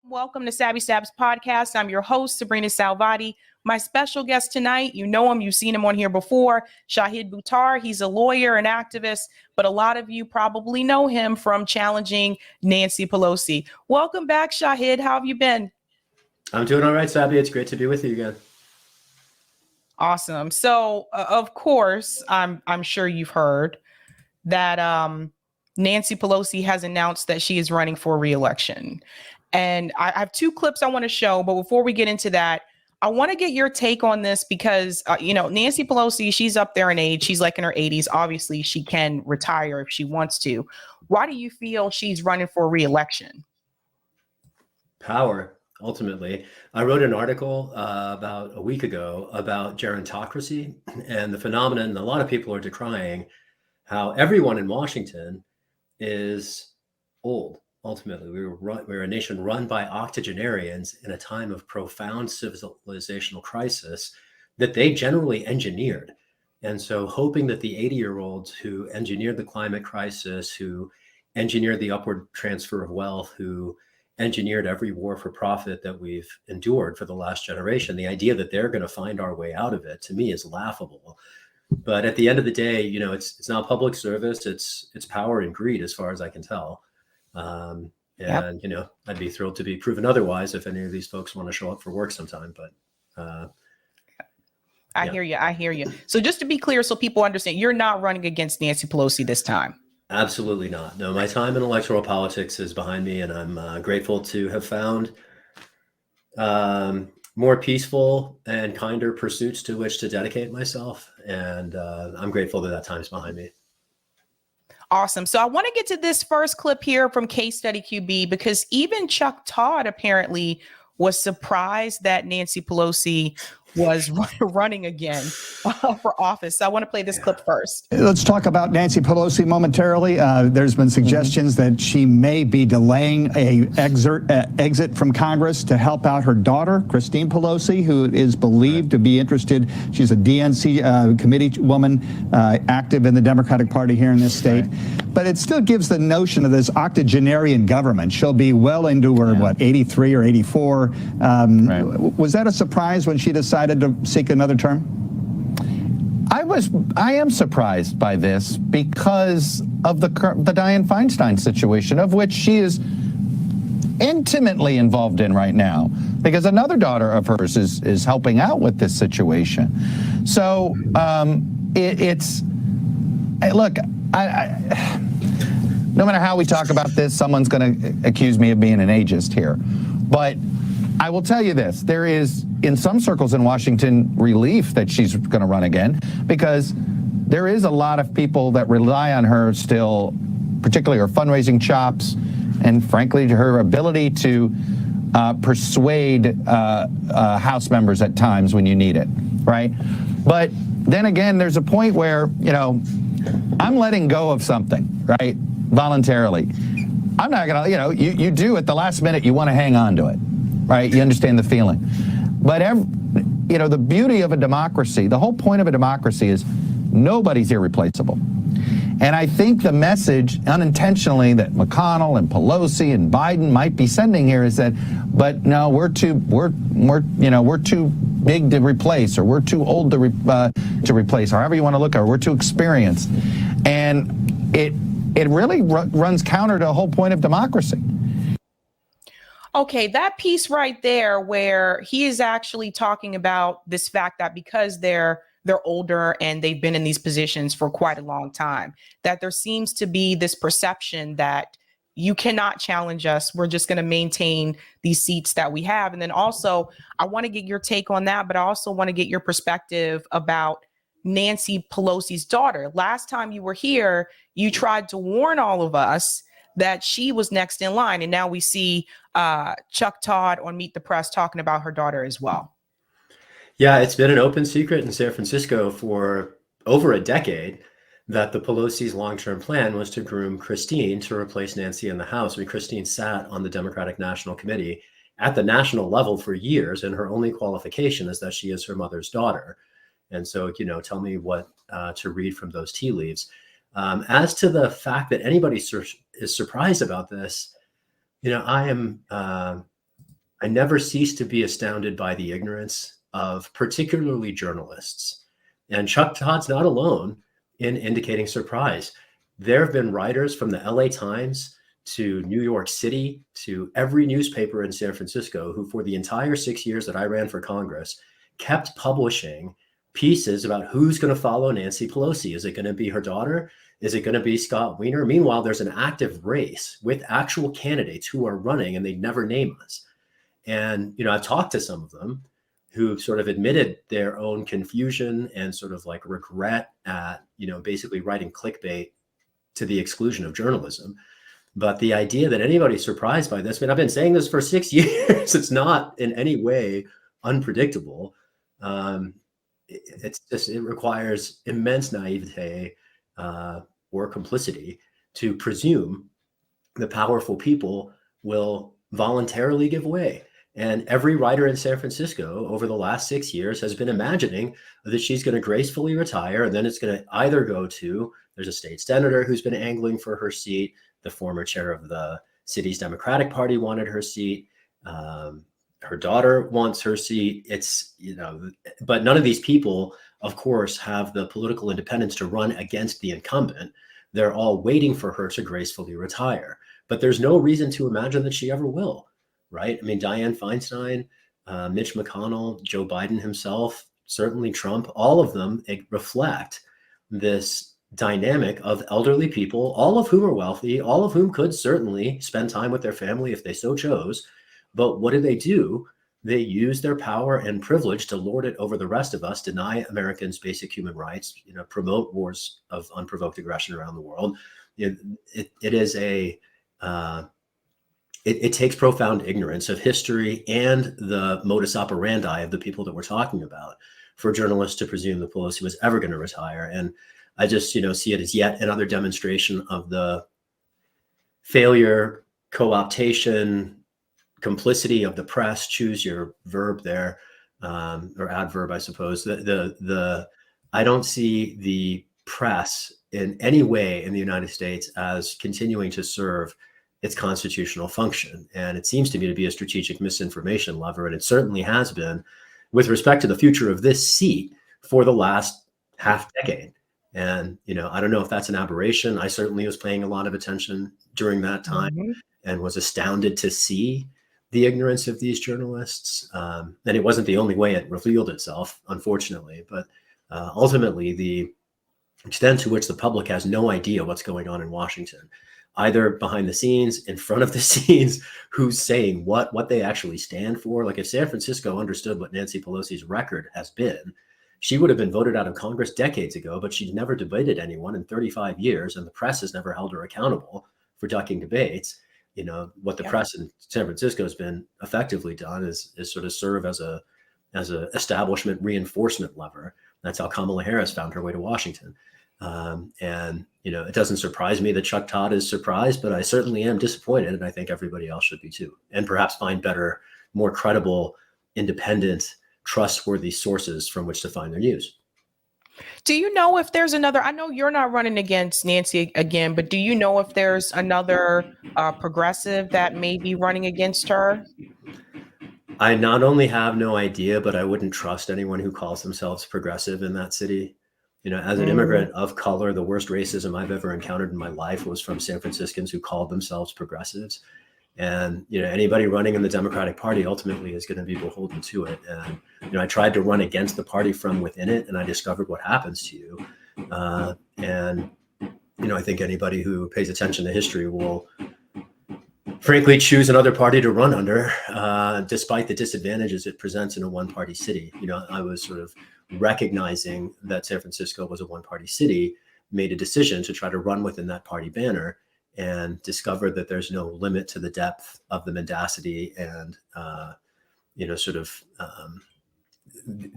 Welcome to Sabs podcast. I'm your host, sabrinasalvati. My special guest tonight, you know him, you've seen him on here before, Shahid Buttar. He's a lawyer and activist, but a lot of you probably know him from challenging Nancy Pelosi. Welcome back, Shahid. How have you been? I'm doing all right, Sabby. It's great to be with you again. Awesome. So, of course, I'm sure you've heard that Nancy Pelosi has announced that she is running for re-election. And I have two clips I want to show. But before we get into that, I want to get your take on this because, Nancy Pelosi, she's up there in age. She's like in her 80s. Obviously, she can retire if she wants to. Why do you feel she's running for re-election? Power, ultimately. I wrote an article about a week ago about gerontocracy and the phenomenon. And a lot of people are decrying how everyone in Washington is old. Ultimately, we're a nation run by octogenarians in a time of profound civilizational crisis that they generally engineered. And so hoping that the 80-year-olds who engineered the climate crisis, who engineered the upward transfer of wealth, who engineered every war for profit that we've endured for the last generation, the idea that they're going to find our way out of it, to me, is laughable. But at the end of the day, it's not public service, it's power and greed, as far as I can tell. I'd be thrilled to be proven otherwise if any of these folks want to show up for work sometime. But I hear you. So just to be clear, so people understand, you're not running against Nancy Pelosi this time. Absolutely not. No, my time in electoral politics is behind me, and I'm grateful to have found more peaceful and kinder pursuits to which to dedicate myself. And I'm grateful that time's behind me. Awesome. So I want to get to this first clip here from Case Study QB, because even Chuck Todd apparently was surprised that Nancy Pelosi was running again for office. So I want to play this clip first. Let's talk about Nancy Pelosi momentarily. There's been suggestions that she may be delaying a exit from Congress to help out her daughter, Christine Pelosi, who is believed to be interested. She's a DNC committee woman, active in the Democratic Party here in this state. But it still gives the notion of this octogenarian government. She'll be well into her, 83 or 84. Was that a surprise when she decided to seek another term? I am surprised by this because of the Dianne Feinstein situation, of which she is intimately involved in right now, because another daughter of hers is helping out with this situation. So look, no matter how we talk about this, someone's going to accuse me of being an ageist here. But I will tell you this, there is, in some circles in Washington, relief that she's going to run again, because there is a lot of people that rely on her still, particularly her fundraising chops, and frankly, her ability to persuade House members at times when you need it, right? But then again, there's a point where, I'm letting go of something, right, voluntarily. I'm not going to, you do at the last minute, you want to hang on to it. Right, you understand the feeling. But, the beauty of a democracy, the whole point of a democracy is nobody's irreplaceable. And I think the message unintentionally that McConnell and Pelosi and Biden might be sending here is that, but no, we're too big to replace, or we're too old to replace, or however you want to look at it, we're too experienced. And it really runs counter to the whole point of democracy. Okay, that piece right there where he is actually talking about this fact that because they're older and they've been in these positions for quite a long time, that there seems to be this perception that you cannot challenge us. We're just going to maintain these seats that we have. And then also, I want to get your take on that, but I also want to get your perspective about Nancy Pelosi's daughter. Last time you were here, you tried to warn all of us that she was next in line. And now we see Chuck Todd on Meet the Press talking about her daughter as well. Yeah, it's been an open secret in San Francisco for over a decade that the Pelosi's long-term plan was to groom Christine to replace Nancy in the House. I mean, Christine sat on the Democratic National Committee at the national level for years, and her only qualification is that she is her mother's daughter. And so, tell me what to read from those tea leaves. As to the fact that anybody is surprised about this, I never cease to be astounded by the ignorance of particularly journalists. And Chuck Todd's not alone in indicating surprise. There have been writers from the LA Times to New York City to every newspaper in San Francisco who, for the entire 6 years that I ran for Congress, kept publishing pieces about who's going to follow Nancy Pelosi. Is it going to be her daughter? Is it going to be Scott Wiener? Meanwhile, there's an active race with actual candidates who are running and they never name us. And, I've talked to some of them who sort of admitted their own confusion and sort of like regret at, basically writing clickbait to the exclusion of journalism. But the idea that anybody's surprised by this, I've been saying this for 6 years. It's not in any way unpredictable. It requires immense naivete or complicity to presume the powerful people will voluntarily give way. And every writer in San Francisco over the last 6 years has been imagining that she's going to gracefully retire, and then it's going to either go to, there's a state senator who's been angling for her seat. The former chair of the city's Democratic Party wanted her seat. Her daughter wants her seat. It's, but none of these people, of course, have the political independence to run against the incumbent. They're all waiting for her to gracefully retire. But there's no reason to imagine that she ever will, right? Dianne Feinstein, Mitch McConnell, Joe Biden himself, certainly Trump, all of them reflect this dynamic of elderly people, all of whom are wealthy, all of whom could certainly spend time with their family if they so chose. But what do? They use their power and privilege to lord it over the rest of us, deny Americans basic human rights, promote wars of unprovoked aggression around the world. It takes profound ignorance of history and the modus operandi of the people that we're talking about for journalists to presume that Pelosi was ever going to retire. And I just, see it as yet another demonstration of the failure, co-optation, complicity of the press. Choose your verb there, or adverb, I suppose. I don't see the press in any way in the United States as continuing to serve its constitutional function. And it seems to me to be a strategic misinformation lever. And it certainly has been with respect to the future of this seat for the last half decade. And, I don't know if that's an aberration. I certainly was paying a lot of attention during that time and was astounded to see the ignorance of these journalists. And it wasn't the only way it revealed itself, unfortunately. But ultimately, the extent to which the public has no idea what's going on in Washington, either behind the scenes, in front of the scenes, who's saying what they actually stand for. Like if San Francisco understood what Nancy Pelosi's record has been, she would have been voted out of Congress decades ago, but she's never debated anyone in 35 years, and the press has never held her accountable for ducking debates. What the press in San Francisco has been effectively done is sort of serve as a establishment reinforcement lever. That's how Kamala Harris found her way to Washington. And it doesn't surprise me that Chuck Todd is surprised, but I certainly am disappointed, and I think everybody else should be too, and perhaps find better, more credible, independent, trustworthy sources from which to find their news. Do you know if there's another? I know you're not running against Nancy again, but do you know if there's another progressive that may be running against her? I not only have no idea, but I wouldn't trust anyone who calls themselves progressive in that city. As an immigrant of color, the worst racism I've ever encountered in my life was from San Franciscans who called themselves progressives. And, anybody running in the Democratic Party ultimately is going to be beholden to it. And, I tried to run against the party from within it, and I discovered what happens to you. And I think anybody who pays attention to history will frankly choose another party to run under, despite the disadvantages it presents in a one-party city. I was sort of recognizing that San Francisco was a one-party city, made a decision to try to run within that party banner, and discovered that there's no limit to the depth of the mendacity and,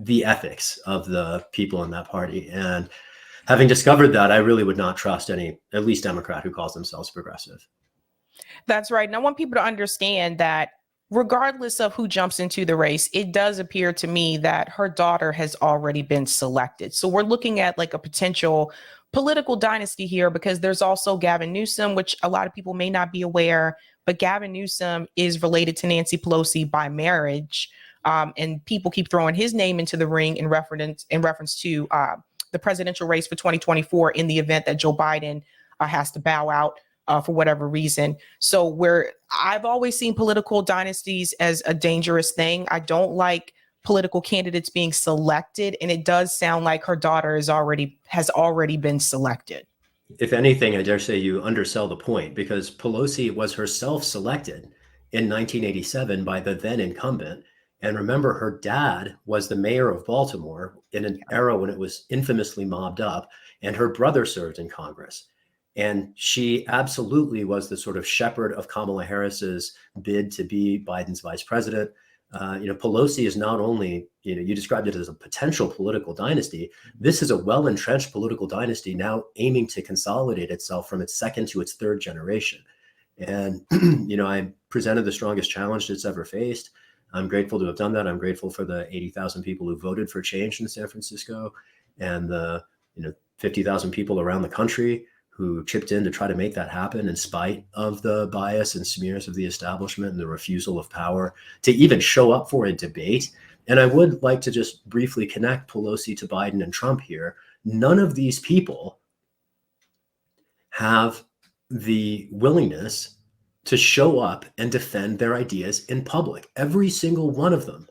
the ethics of the people in that party. And having discovered that, I really would not trust any, at least Democrat, who calls themselves progressive. That's right. And I want people to understand that regardless of who jumps into the race, it does appear to me that her daughter has already been selected. So we're looking at like a potential political dynasty here, because there's also Gavin Newsom, which a lot of people may not be aware, but Gavin Newsom is related to Nancy Pelosi by marriage. And people keep throwing his name into the ring in reference to the presidential race for 2024 in the event that Joe Biden has to bow out for whatever reason. So I've always seen political dynasties as a dangerous thing. I don't like political candidates being selected, and it does sound like her daughter has already been selected. If anything, I dare say you undersell the point, because Pelosi was herself selected in 1987 by the then incumbent. And remember, her dad was the mayor of Baltimore in an era when it was infamously mobbed up, and her brother served in Congress. And she absolutely was the sort of shepherd of Kamala Harris's bid to be Biden's vice president. Pelosi is not only, you described it as a potential political dynasty. This is a well-entrenched political dynasty now aiming to consolidate itself from its second to its third generation. And, I presented the strongest challenge it's ever faced. I'm grateful to have done that. I'm grateful for the 80,000 people who voted for change in San Francisco, and the 50,000 people around the country who chipped in to try to make that happen in spite of the bias and smears of the establishment and the refusal of power to even show up for a debate. And I would like to just briefly connect Pelosi to Biden and Trump here. None of these people have the willingness to show up and defend their ideas in public. Every single one of them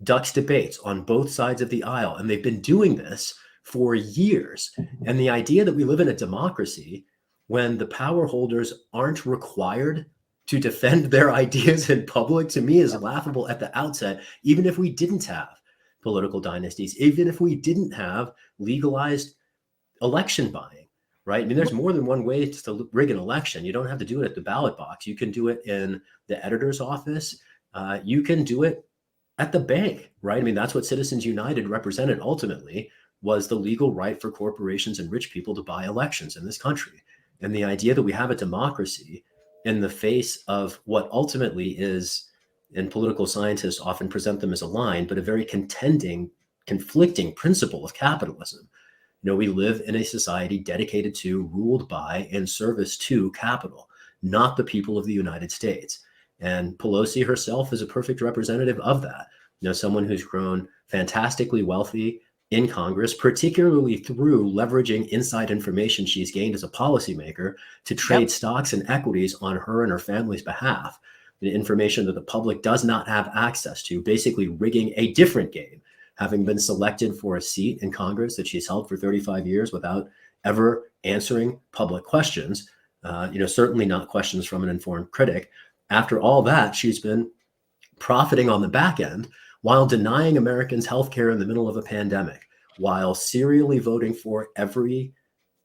ducks debates on both sides of the aisle, and they've been doing this for years. And the idea that we live in a democracy when the power holders aren't required to defend their ideas in public, to me, is laughable at the outset, even if we didn't have political dynasties, even if we didn't have legalized election buying, right? I mean, there's more than one way to rig an election. You don't have to do it at the ballot box. You can do it in the editor's office. You can do it at the bank, right? I mean, that's what Citizens United represented ultimately, was the legal right for corporations and rich people to buy elections in this country. And the idea that we have a democracy in the face of what ultimately is, and political scientists often present them as a line, but a very conflicting principle of capitalism. We live in a society dedicated to, ruled by, and service to capital, not the people of the United States. And Pelosi herself is a perfect representative of that. Someone who's grown fantastically wealthy in Congress, particularly through leveraging inside information she's gained as a policymaker to trade stocks and equities on her and her family's behalf, the information that the public does not have access to, basically rigging a different game, having been selected for a seat in Congress that she's held for 35 years without ever answering public questions, certainly not questions from an informed critic. After all that, she's been profiting on the back end while denying Americans healthcare in the middle of a pandemic, while serially voting for every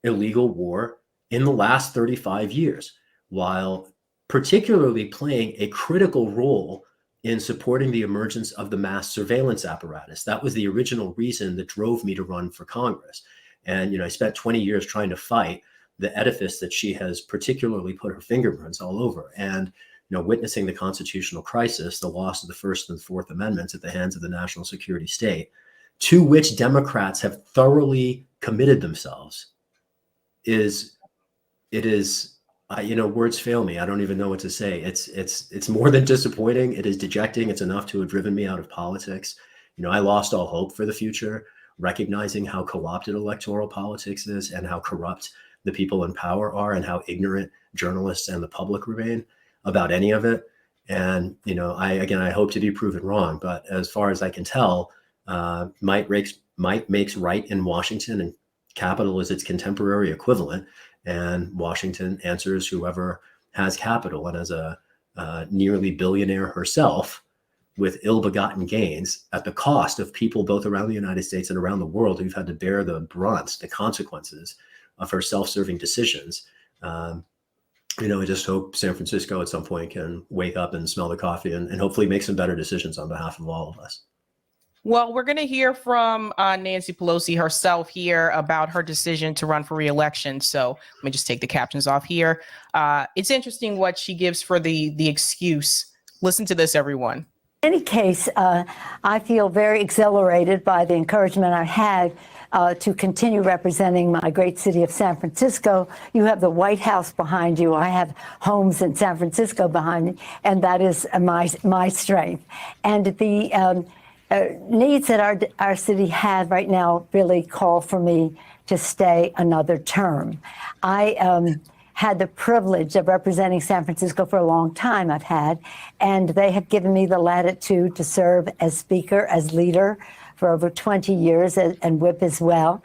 illegal war in the last 35 years, while particularly playing a critical role in supporting the emergence of the mass surveillance apparatus. That was the original reason that drove me to run for Congress. And, I spent 20 years trying to fight the edifice that she has particularly put her fingerprints all over. And, witnessing the constitutional crisis, the loss of the First and Fourth Amendments at the hands of the national security state, to which Democrats have thoroughly committed themselves, words fail me. I don't even know what to say. It's more than disappointing. It is dejecting. It's enough to have driven me out of politics. I lost all hope for the future, recognizing how co-opted electoral politics is and how corrupt the people in power are and how ignorant journalists and the public remain about any of it. And, I hope to be proven wrong, but as far as I can tell, might makes right in Washington, and capital is its contemporary equivalent. And Washington answers whoever has capital. And as a nearly billionaire herself with ill-begotten gains at the cost of people both around the United States and around the world who've had to bear the brunt, the consequences of her self-serving decisions, I just hope San Francisco at some point can wake up and smell the coffee and hopefully make some better decisions on behalf of all of us. Well, we're going to hear from Nancy Pelosi herself here about her decision to run for reelection. So let me just take the captions off here. It's interesting what she gives for the excuse. Listen to this, everyone. In any case, I feel very exhilarated by the encouragement I had to continue representing my great city of San Francisco. You have the White House behind you. I have homes in San Francisco behind me, and that is my strength. And the needs that our city has right now really call for me to stay another term. I had the privilege of representing San Francisco for a long time. And they have given me the latitude to serve as speaker, as leader for over 20 years, and whip as well.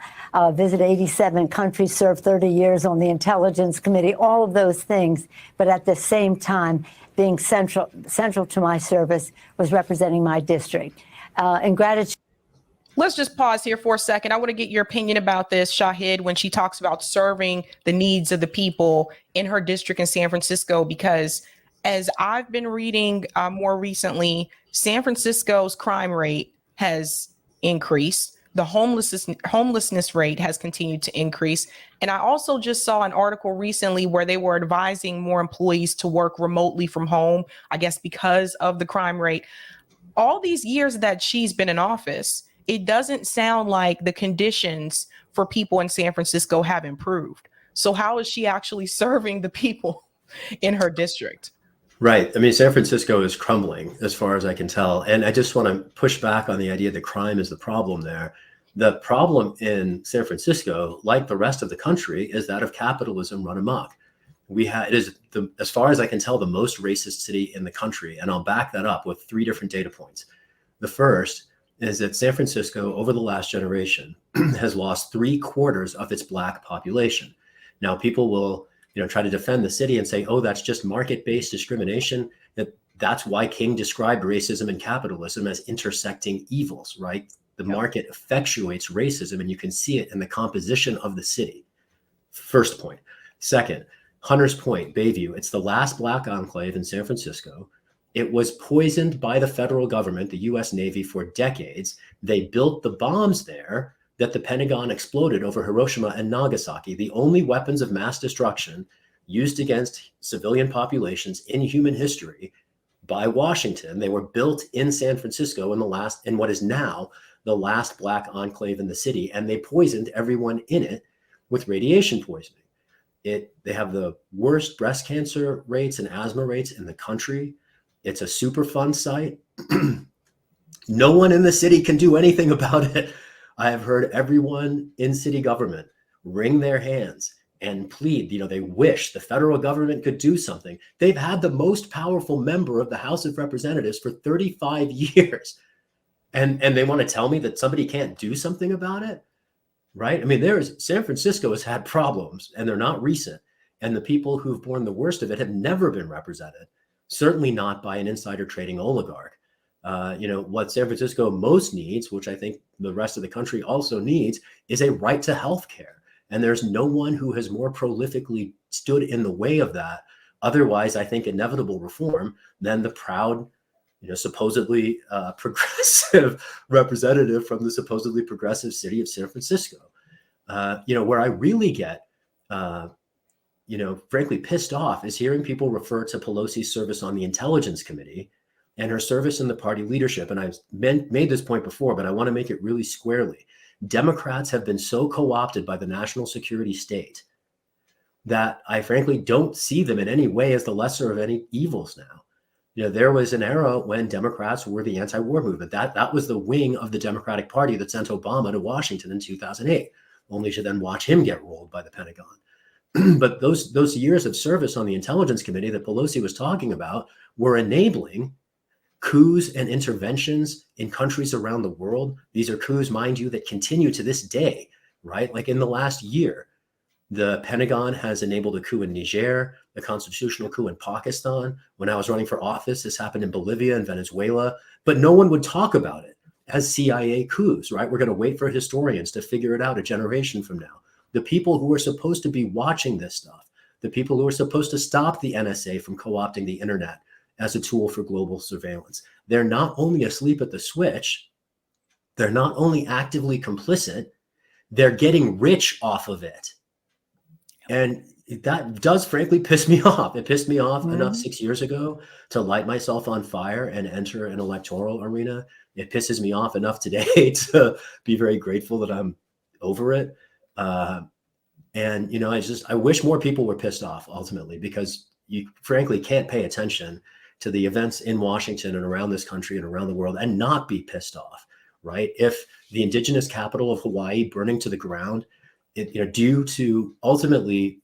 Visit 87 countries, serve 30 years on the Intelligence Committee, all of those things. But at the same time, being central to my service was representing my district. In gratitude. Let's just pause here for a second. I want to get your opinion about this, Shahid, when she talks about serving the needs of the people in her district in San Francisco, because as I've been reading more recently, San Francisco's crime rate has increased. The homelessness rate has continued to increase. And I also just saw an article recently where they were advising more employees to work remotely from home, I guess because of the crime rate. All these years that she's been in office, it doesn't sound like the conditions for people in San Francisco have improved. So how is she actually serving the people in her district? Right. I mean, San Francisco is crumbling as far as I can tell. And I just want to push back on the idea that crime is the problem there. The problem in San Francisco, like the rest of the country, is that of capitalism run amok. It is, as far as I can tell, the most racist city in the country. And I'll back that up with 3 different data points. The first is that San Francisco, over the last generation, has lost 3/4 of its Black population. Now, people will, try to defend the city and say, oh, that's just market-based discrimination. That's why King described racism and capitalism as intersecting evils, right? The market effectuates racism, and you can see it in the composition of the city. First point. Second, Hunters Point, Bayview, it's the last Black enclave in San Francisco. It was poisoned by the federal government, the US Navy, for decades. They built the bombs there that the Pentagon exploded over Hiroshima and Nagasaki, the only weapons of mass destruction used against civilian populations in human history by Washington. They were built in San Francisco in what is now the last Black enclave in the city, and they poisoned everyone in it with radiation poisoning. They have the worst breast cancer rates and asthma rates in the country. It's a Superfund site. No one in the city can do anything about it. I have heard everyone in city government wring their hands and plead, they wish the federal government could do something. They've had the most powerful member of the House of Representatives for 35 years. And they want to tell me that somebody can't do something about it, right? I mean, San Francisco has had problems, and they're not recent. And the people who've borne the worst of it have never been represented. Certainly not by an insider trading oligarch. What San Francisco most needs, which I think the rest of the country also needs, is a right to health care. And there's no one who has more prolifically stood in the way of that. Otherwise, I think inevitable reform than the proud, supposedly progressive representative from the supposedly progressive city of San Francisco. Where I really get frankly pissed off is hearing people refer to Pelosi's service on the Intelligence Committee and her service in the party leadership. And I've made this point before, but I want to make it really squarely. Democrats have been so co-opted by the national security state that I frankly don't see them in any way as the lesser of any evils now. There was an era when Democrats were the anti-war movement. That was the wing of the Democratic Party that sent Obama to Washington in 2008, only to then watch him get rolled by the Pentagon. But those years of service on the Intelligence Committee that Pelosi was talking about were enabling coups and interventions in countries around the world. These are coups, mind you, that continue to this day, right? Like in the last year, the Pentagon has enabled a coup in Niger, a constitutional coup in Pakistan. When I was running for office, this happened in Bolivia and Venezuela, but no one would talk about it as CIA coups, right? We're going to wait for historians to figure it out a generation from now. The people who are supposed to be watching this stuff, the people who are supposed to stop the NSA from co-opting the internet as a tool for global surveillance, they're not only asleep at the switch, they're not only actively complicit, they're getting rich off of it. And that does frankly piss me off. It pissed me off enough 6 years ago to light myself on fire and enter an electoral arena. It pisses me off enough today to be very grateful that I'm over it. And, I wish more people were pissed off ultimately, because you frankly can't pay attention to the events in Washington and around this country and around the world and not be pissed off, right? If the indigenous capital of Hawaii burning to the ground, due to ultimately,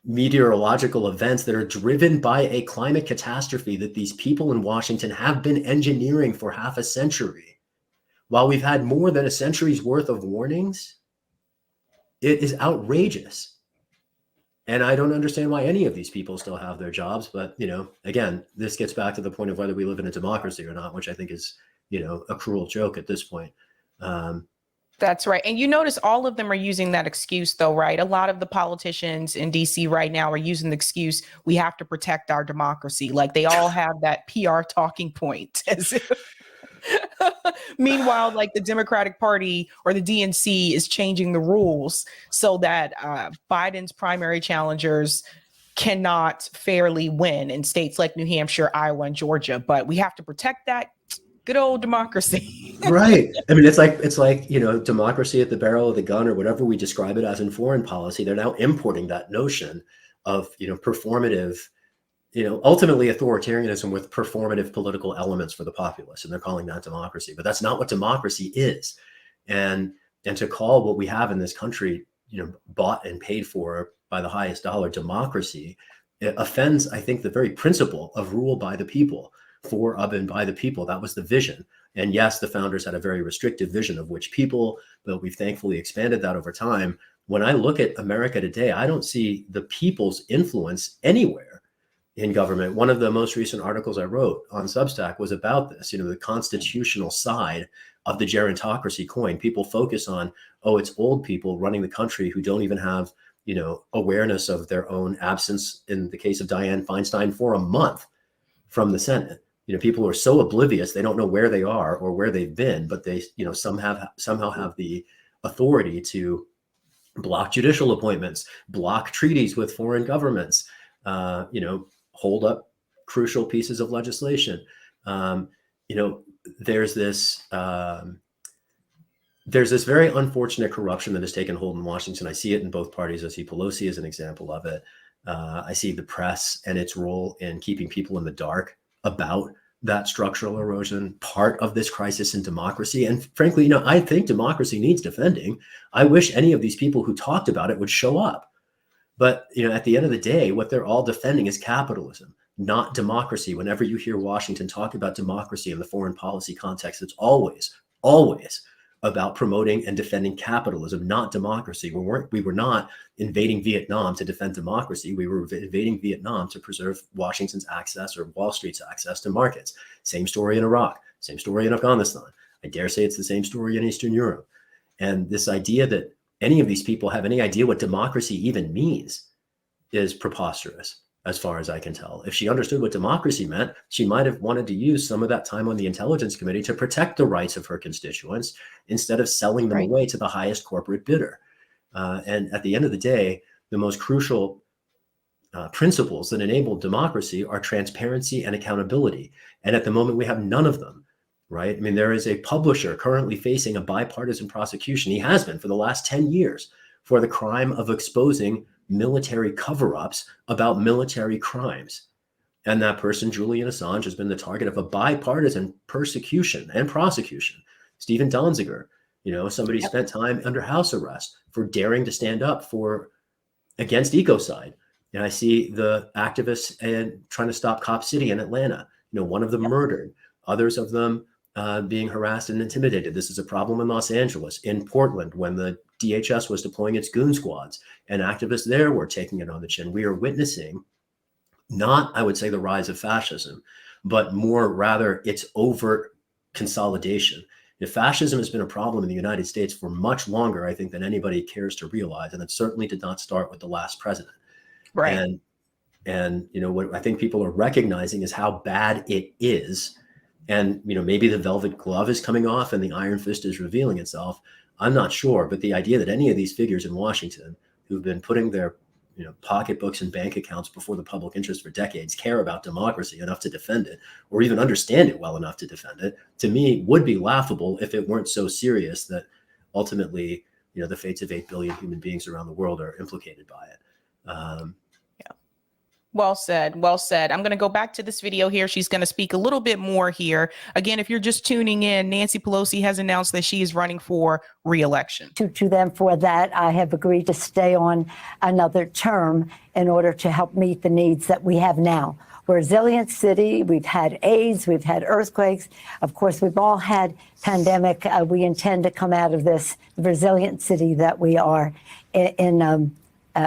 meteorological events that are driven by a climate catastrophe that these people in Washington have been engineering for half a century, while we've had more than a century's worth of warnings, it is outrageous. And I don't understand why any of these people still have their jobs. But, again, this gets back to the point of whether we live in a democracy or not, which I think is, a cruel joke at this point. That's right. And you notice all of them are using that excuse, though, right? A lot of the politicians in DC right now are using the excuse, we have to protect our democracy. Like they all have that PR talking point. Meanwhile, like the Democratic Party or the DNC is changing the rules so that Biden's primary challengers cannot fairly win in states like New Hampshire, Iowa, and Georgia. But we have to protect that good old democracy. Right. I mean, it's like, democracy at the barrel of the gun, or whatever we describe it as in foreign policy. They're now importing that notion of, performative, ultimately authoritarianism with performative political elements for the populace. And they're calling that democracy, but that's not what democracy is. And to call what we have in this country, bought and paid for by the highest dollar democracy, it offends, I think, the very principle of rule by the people, for, of, and by the people. That was the vision. And yes, the founders had a very restrictive vision of which people, but we've thankfully expanded that over time. When I look at America today, I don't see the people's influence anywhere in government. One of the most recent articles I wrote on Substack was about this, the constitutional side of the gerontocracy coin. People focus on, it's old people running the country who don't even have, awareness of their own absence, in the case of Dianne Feinstein, for a month from the Senate. People are so oblivious, they don't know where they are or where they've been, but they, somehow have the authority to block judicial appointments, block treaties with foreign governments, hold up crucial pieces of legislation. There's this very unfortunate corruption that has taken hold in Washington. I see it in both parties. I see Pelosi as an example of it. I see the press and its role in keeping people in the dark about that structural erosion, part of this crisis in democracy. And frankly, I think democracy needs defending. I wish any of these people who talked about it would show up. But, at the end of the day, what they're all defending is capitalism, not democracy. Whenever you hear Washington talk about democracy in the foreign policy context, it's always about promoting and defending capitalism, not democracy. We were not invading Vietnam to defend democracy. We were invading Vietnam to preserve Washington's access, or Wall Street's access, to markets. Same story in Iraq, same story in Afghanistan. I dare say it's the same story in Eastern Europe. And this idea that any of these people have any idea what democracy even means is preposterous, as far as I can tell. If she understood what democracy meant, she might have wanted to use some of that time on the Intelligence Committee to protect the rights of her constituents instead of selling them away to the highest corporate bidder. And at the end of the day, the most crucial principles that enable democracy are transparency and accountability. And at the moment, we have none of them, right? I mean, there is a publisher currently facing a bipartisan prosecution. He has been for the last 10 years for the crime of exposing military cover-ups about military crimes. And that person, Julian Assange, has been the target of a bipartisan persecution and prosecution. Stephen Donziger, somebody spent time under house arrest for daring to stand up against ecocide. And I see the activists trying to stop Cop City in Atlanta, one of them murdered, others of them being harassed and intimidated. This is a problem in Los Angeles, in Portland, when the DHS was deploying its goon squads, and activists there were taking it on the chin. We are witnessing not, I would say, the rise of fascism, but more rather its overt consolidation. Fascism has been a problem in the United States for much longer, I think, than anybody cares to realize. And it certainly did not start with the last president. Right. And what I think people are recognizing is how bad it is. And, maybe the velvet glove is coming off and the iron fist is revealing itself. I'm not sure. But the idea that any of these figures in Washington who've been putting their pocketbooks and bank accounts before the public interest for decades care about democracy enough to defend it, or even understand it well enough to defend it, to me would be laughable if it weren't so serious that ultimately the fates of 8 billion human beings around the world are implicated by it. Well said. Well said. I'm going to go back to this video here. She's going to speak a little bit more here. Again, if you're just tuning in, Nancy Pelosi has announced that she is running for re-election. To them for that, I have agreed to stay on another term in order to help meet the needs that we have now. We're a resilient city. We've had AIDS. We've had earthquakes. Of course, we've all had pandemic. We intend to come out of this resilient city that we are in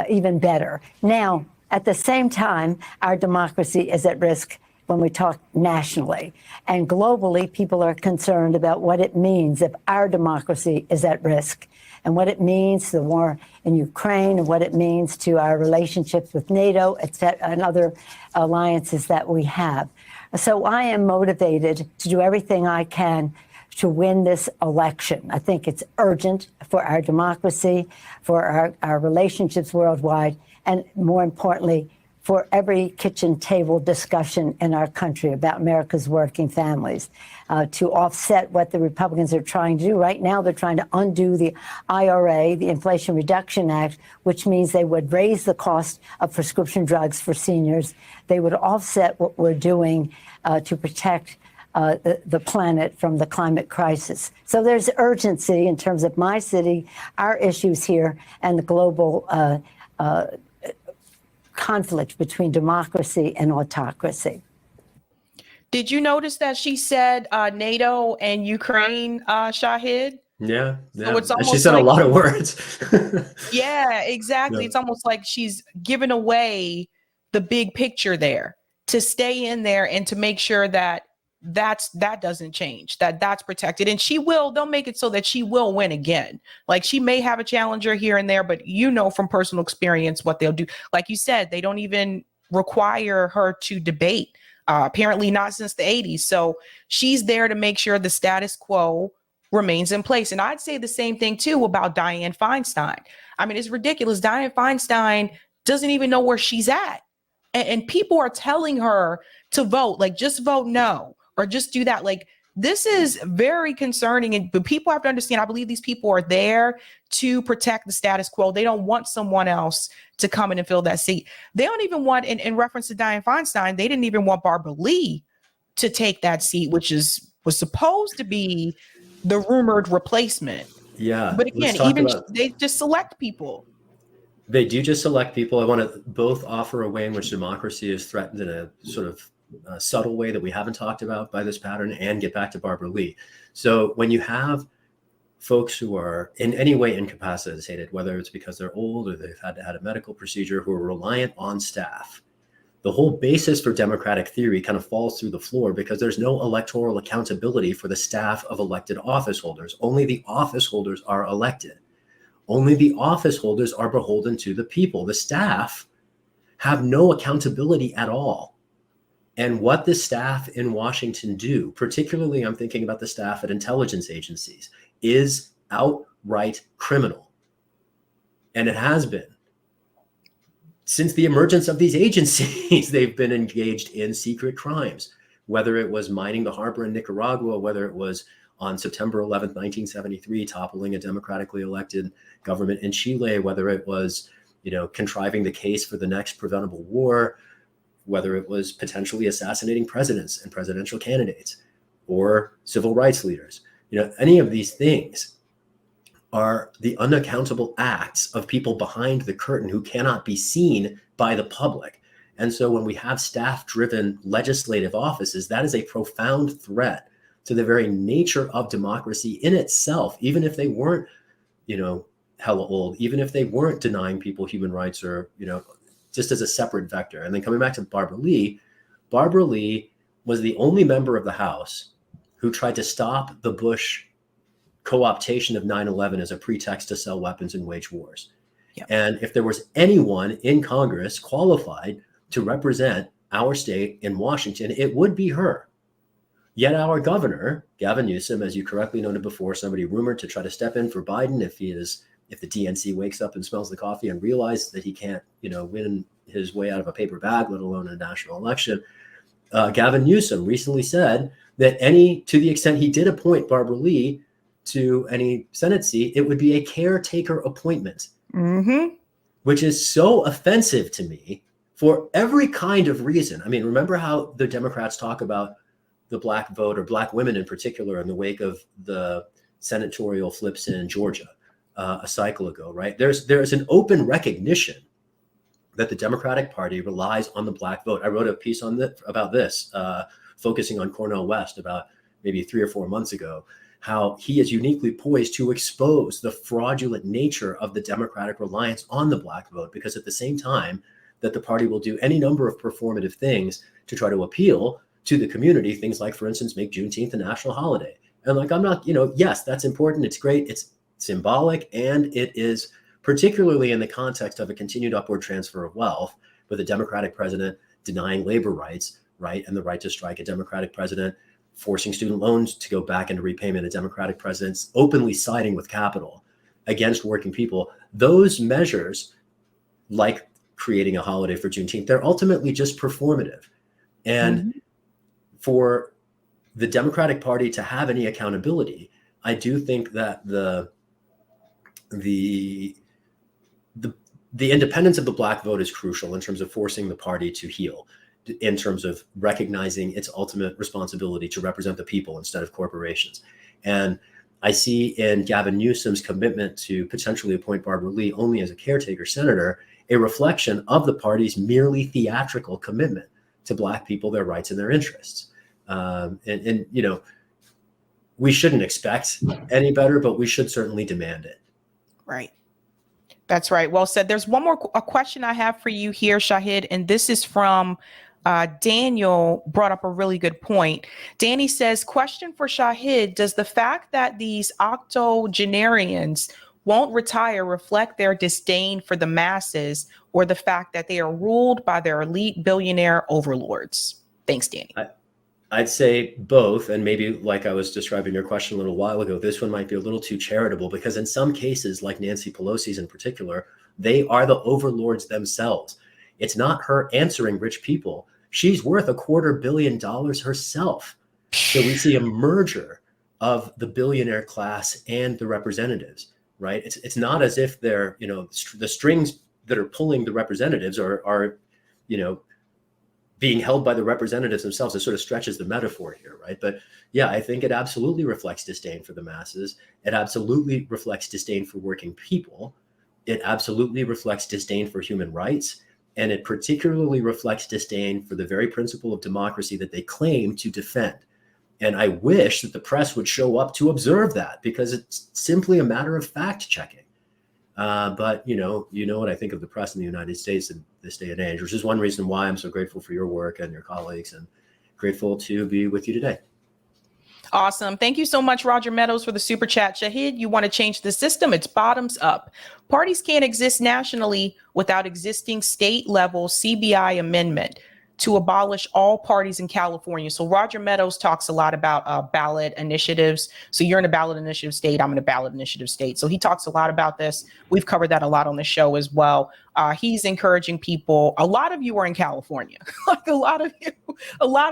even better. Now, at the same time, our democracy is at risk when we talk nationally. And globally, people are concerned about what it means if our democracy is at risk, and what it means to the war in Ukraine, and what it means to our relationships with NATO, and other alliances that we have. So I am motivated to do everything I can to win this election. I think it's urgent for our democracy, for our relationships worldwide, and more importantly, for every kitchen table discussion in our country about America's working families, to offset what the Republicans are trying to do. Right now, they're trying to undo the IRA, the Inflation Reduction Act, which means they would raise the cost of prescription drugs for seniors. They would offset what we're doing to protect the planet from the climate crisis. So there's urgency in terms of my city, our issues here, and the global conflict between democracy and autocracy. Did you notice that she said NATO and Ukraine, Shahid? Yeah. So it's almost she said like, a lot of words. Yeah, exactly. Yeah. It's almost like she's giving away the big picture there to stay in there and to make sure that that doesn't change, that's protected. And they'll make it so that she will win again. Like, she may have a challenger here and there, but from personal experience what they'll do. Like you said, they don't even require her to debate, apparently not since the 80s. So she's there to make sure the status quo remains in place. And I'd say the same thing too about Dianne Feinstein. I mean, it's ridiculous. Dianne Feinstein doesn't even know where she's at. And people are telling her to vote, like, just vote no, or just do that. Like, this is very concerning. But people have to understand, I believe these people are there to protect the status quo. They don't want someone else to come in and fill that seat. They don't even want, in reference to Dianne Feinstein, they didn't even want Barbara Lee to take that seat, which was supposed to be the rumored replacement. Yeah. But again, they just select people. They do just select people. I want to both offer a way in which democracy is threatened in a sort of subtle way that we haven't talked about by this pattern, and get back to Barbara Lee. So when you have folks who are in any way incapacitated, whether it's because they're old or they've had to have a medical procedure, who are reliant on staff, the whole basis for democratic theory kind of falls through the floor, because there's no electoral accountability for the staff of elected office holders. Only the office holders are elected. Only the office holders are beholden to the people. The staff have no accountability at all. And what the staff in Washington do, particularly I'm thinking about the staff at intelligence agencies, is outright criminal. And it has been. Since the emergence of these agencies, they've been engaged in secret crimes, whether it was mining the harbor in Nicaragua, whether it was on September 11th, 1973, toppling a democratically elected government in Chile, whether it was, contriving the case for the next preventable war, whether it was potentially assassinating presidents and presidential candidates or civil rights leaders. Any of these things are the unaccountable acts of people behind the curtain who cannot be seen by the public. And so when we have staff-driven legislative offices, that is a profound threat to the very nature of democracy in itself, even if they weren't, hella old, even if they weren't denying people human rights or, just as a separate vector. And then coming back to Barbara Lee was the only member of the House who tried to stop the Bush co-optation of 9/11 as a pretext to sell weapons and wage wars. Yep. And if there was anyone in Congress qualified to represent our state in Washington, it would be her. Yet our governor, Gavin Newsom, as you correctly noted before, somebody rumored to try to step in for Biden if the DNC wakes up and smells the coffee and realizes that he can't, win his way out of a paper bag, let alone a national election. Gavin Newsom recently said that to the extent he did appoint Barbara Lee to any Senate seat, it would be a caretaker appointment, Mm-hmm. which is so offensive to me for every kind of reason. I mean, remember how the Democrats talk about the black vote, or black women in particular, in the wake of the senatorial flips in Georgia a cycle ago, right? There's an open recognition that the Democratic Party relies on the black vote. I wrote a piece on about this, focusing on Cornel West about maybe 3 or 4 months ago, how he is uniquely poised to expose the fraudulent nature of the Democratic reliance on the black vote, because at the same time that the party will do any number of performative things to try to appeal to the community, things like, for instance, make Juneteenth a national holiday. And like, I'm not, yes, that's important. It's great. It's symbolic. And it is particularly in the context of a continued upward transfer of wealth, with a Democratic president denying labor rights, right? And the right to strike, a Democratic president forcing student loans to go back into repayment, a Democratic president openly siding with capital against working people. Those measures, like creating a holiday for Juneteenth, they're ultimately just performative. And for the Democratic Party to have any accountability, I do think that the independence of the black vote is crucial in terms of forcing the party to heal, in terms of recognizing its ultimate responsibility to represent the people instead of corporations. And I see in Gavin Newsom's commitment to potentially appoint Barbara Lee only as a caretaker senator a reflection of the party's merely theatrical commitment to black people, their rights and their interests. And we shouldn't expect any better, but we should certainly demand it. Right. That's right. Well said. There's one more question I have for you here, Shahid, and this is from Daniel. Brought up a really good point. Danny says, question for Shahid: does the fact that these octogenarians won't retire reflect their disdain for the masses, or the fact that they are ruled by their elite billionaire overlords? Thanks, Danny. I'd say both. And maybe, like I was describing your question a little while ago, this one might be a little too charitable, because in some cases, like Nancy Pelosi's in particular, they are the overlords themselves. It's not her answering rich people. She's worth $250 million herself. So we see a merger of the billionaire class and the representatives, right? It's not as if they're, the strings that are pulling the representatives are being held by the representatives themselves. It sort of stretches the metaphor here, right? But yeah, I think it absolutely reflects disdain for the masses. It absolutely reflects disdain for working people. It absolutely reflects disdain for human rights. And it particularly reflects disdain for the very principle of democracy that they claim to defend. And I wish that the press would show up to observe that, because it's simply a matter of fact checking. But you know what I think of the press in the United States in this day and age, which is one reason why I'm so grateful for your work and your colleagues, and grateful to be with you today. Awesome. Thank you so much, Roger Meadows, for the super chat. Shahid, you want to change the system? It's bottoms up. Parties can't exist nationally without existing state level CBI amendment to abolish all parties in California. So Roger Meadows talks a lot about ballot initiatives. So you're in a ballot initiative state. I'm in a ballot initiative state. So he talks a lot about this. We've covered that a lot on the show as well. He's encouraging people. A lot of you are in California. Like a lot of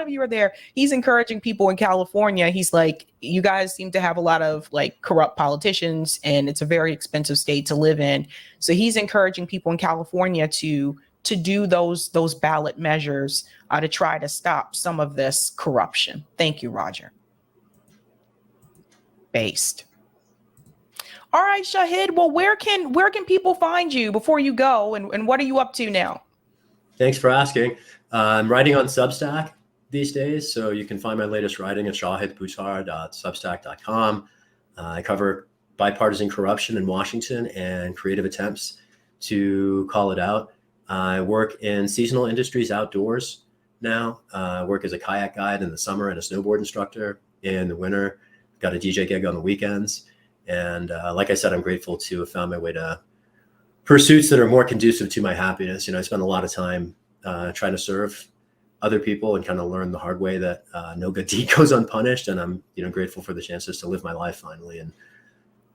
you are there. He's encouraging people in California. He's like, you guys seem to have a lot of like corrupt politicians, and it's a very expensive state to live in. So he's encouraging people in California to do those ballot measures to try to stop some of this corruption. Thank you, Roger. Based. All right, Shahid. Well, where can people find you before you go, and what are you up to now? Thanks for asking. I'm writing on Substack these days, so you can find my latest writing at shahidbuttar.substack.com. I cover bipartisan corruption in Washington and creative attempts to call it out. I work in seasonal industries outdoors now. I work as a kayak guide in the summer and a snowboard instructor in the winter. Got a DJ gig on the weekends. And like I said, I'm grateful to have found my way to pursuits that are more conducive to my happiness. I spend a lot of time trying to serve other people and kind of learn the hard way that no good deed goes unpunished. And I'm grateful for the chances to live my life finally. And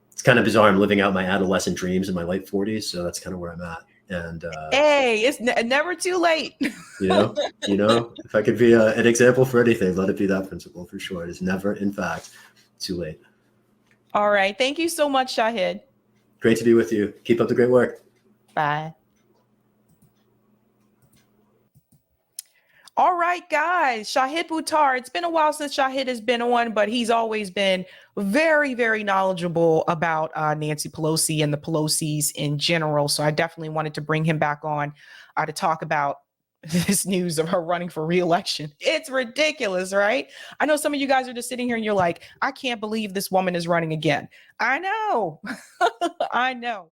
it's kind of bizarre. I'm living out my adolescent dreams in my late 40s. So that's kind of where I'm at. And hey, it's never too late. If I could be an example for anything, let it be that principle for sure. It is never, in fact, too late. All right. Thank you so much, Shahid. Great to be with you. Keep up the great work. Bye. All right, guys. Shahid Buttar. It's been a while since Shahid has been on, but he's always been very, very knowledgeable about Nancy Pelosi and the Pelosi's in general. So I definitely wanted to bring him back on to talk about this news of her running for reelection. It's ridiculous, right? I know some of you guys are just sitting here and you're like, I can't believe this woman is running again. I know. I know.